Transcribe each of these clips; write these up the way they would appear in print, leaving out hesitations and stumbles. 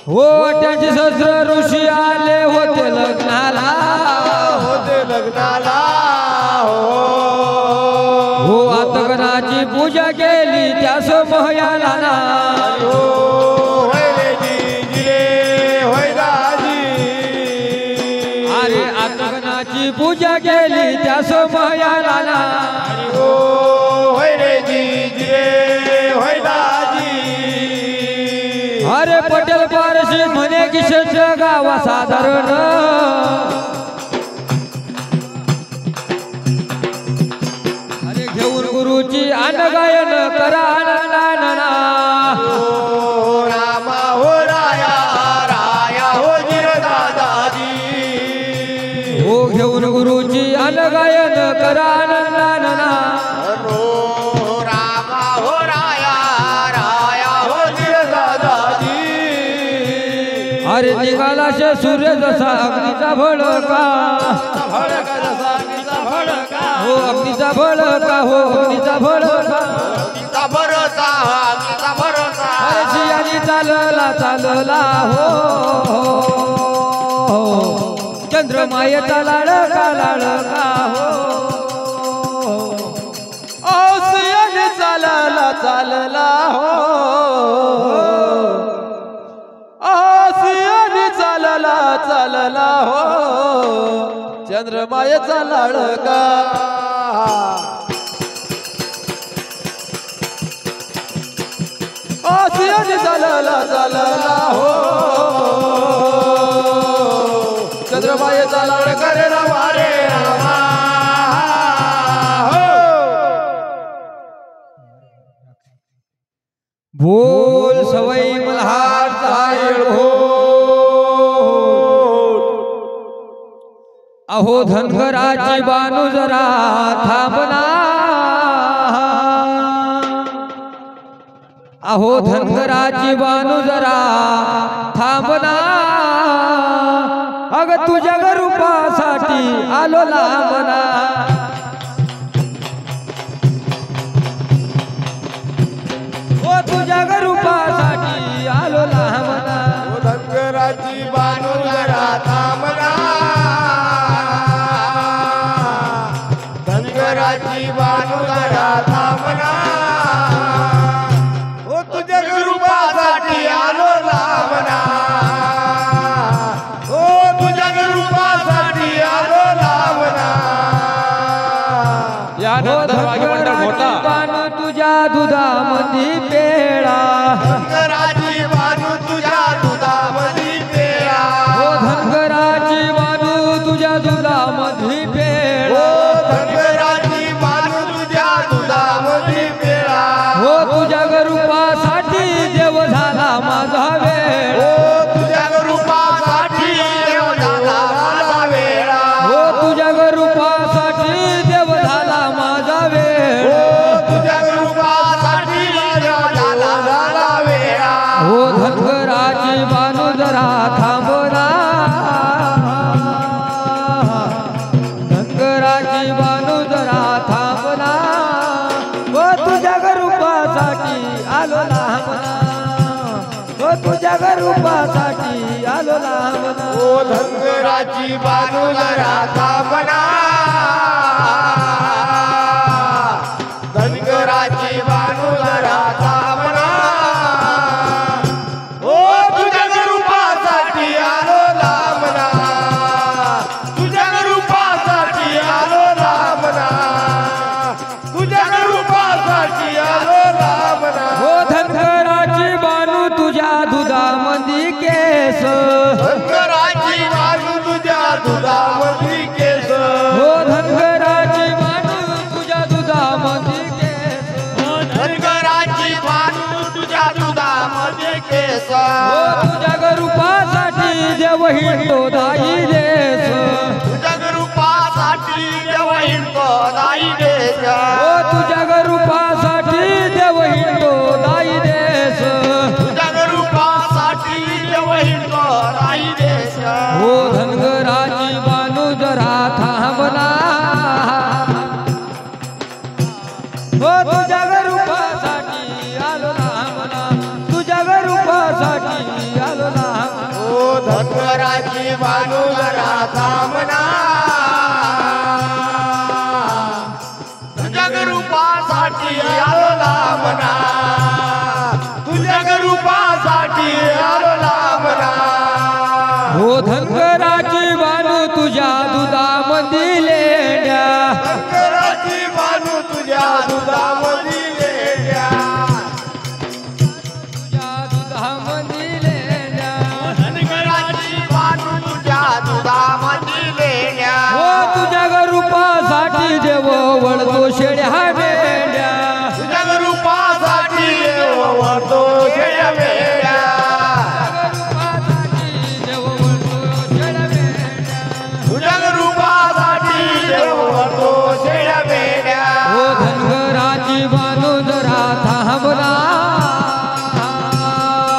हो त्याचे सहस्र ऋषी आले होते लग्नाला हो आतगणाची पूजा केली त्या समयाला ना अरे आतगणाची पूजा केली त्या समयाला ना अरे पटेल पारशी म्हणे की शंष गावा साधारण अरे घेऊन गुरुची गायन करा आनंदानना रामा हो राया राया हो दादाजी हो घेऊन गुरुची गायन करा आनंदानना रामा हो राया राया हो दादाजी अरे निघाला शे सूर्य जसा अग्नीचा भडका भडका जसा अग्नीचा भडका हो अग्नीचा भडका हो अग्नीचा भडका अग्नीचा भरोसा अग्नीचा भरोसा अरे सियानी चालला चालला हो चंद्रमायेचा लाडका लाडका हो ओ सियानी चालला चालला हो चालला चालला हो चंद्रमायेचा लाडका सियानी चालला चालला हो चंद्रमायेचा लाडका रे रामा रे रामा बोल सवई मल्हार जायल हो अहो धनगराची बानू जरा थांबना अहो धनगराची बानू जरा थांबना अग तुझ्या रूपासाठी आलो लांबना ओ तुझ्या रूपासाठी आलो लांबना धनगराची बानू जरा थांबना धनगराची बानू जरा थांबना ओ तुझ्या रूपासाठी आलो लांबना ओ तुझ्या रूपासाठी आलो लांबना यानो धनगराची बानू तुझ्या दुधामधी पेळा धनगराची बानू तुझ्या दुधामधी पेळा हो धनगराची बानू तुझ्या दुधामधी पेळा धनगराची बानू तुझ्या दुधामधी पेळा हो तुझ्या रूपासाठी देव झाला माझा वेळ तुझ्या रूपासाठी देव झाला माझा वेळा हो तुझ्या रूपासाठी देव झाला माझा वेळ तुझ्या रूपासाठी देव झाला वेळा हो धनगराची बानू जरा थांबना धनगराची बानू जरा थांबना हो तुझ्या रूपासाठी आलो लांबना हो तुझ्या रूपासाठी आलो लांबना ओ धनगराची बानू जरा थांबना धनगराची बानू जरा थांबना ओ तुझ्या रूपासाठी आलो लांबना तुझ्या रूपासाठी आलो लांबना तुझ्या रूपासाठी आलो लांबना हो धनगराची बानू तुझ्या दुधामधी केस धनगराची बानू तुझ्या दुधामधी केस हो धनगराची बानू तुझ्या दुधामधी केस धनगराची बानू तुझ्या दुधामध्ये केस हो तुझ्या रूपासाठी देव हिंडतो दाई देश तुझ्या रूपासाठी देव हिंडतो दाई देश हो तुझ्या रूपासाठी देव हिंडतो दाई देश तुझ्या रूपासाठी देव हिंडतो दाई देश हो धनगराची बानू जरा थांबना हो तुझ्या रूपासाठी आलो बानू जरा थांबना तुझ्या रूपासाठी आलो लांबना तुझ्या रूपासाठी आलो लांबना हो धनगराची बानू तुझ्या दुधामंदी लेंड्या धनगराची बानू तुझ्या दुधामंदी लेंड्या तुझ्या दुधामंदी लेंड्या धनगराची बानू तुझ्या दुधामंदी लेंड्या हो तुझ्या रूपासाठी देव वळतो शेड्या मेंढ्या तुझ्या रूपासाठी देव वळतो शेड्या मेंढ्या देव वळतो शेड्या मेंढ्या तुझ्या रूपासाठी देव वळतो शेड्या मेंढ्या हो धनगराची बानू जरा थांबना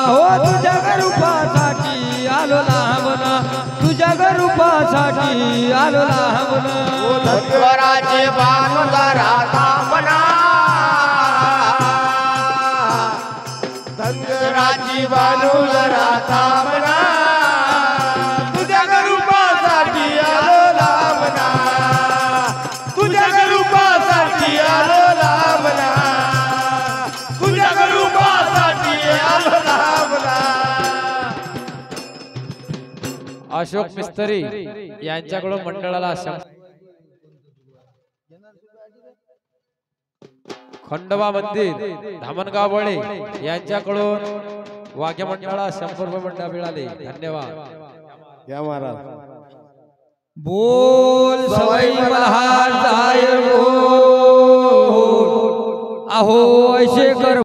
हो तुझ्या रूपासाठी आलो लांबना तुझ्या रूपासाठी आलो लांबना धनगराची बानू जरा थांबना धनगराची बानू जरा थांबना तुझ्या रूपासाठी आलो लांबना तुझ्या रूपासाठी आलो लांबना तुझ्या रूपासाठी आलो लांबना अशोक मिस्त्री यांच्याकडून मंडळाला खंडोबा मंदिर धामणगाव वळे यांच्याकडून वाघ्य मंडळाला 100 रुपये मंडळ मिळाले. धन्यवाद. या महाराज बोल सवई मल्हार जाय बोल अहो ऐसे कर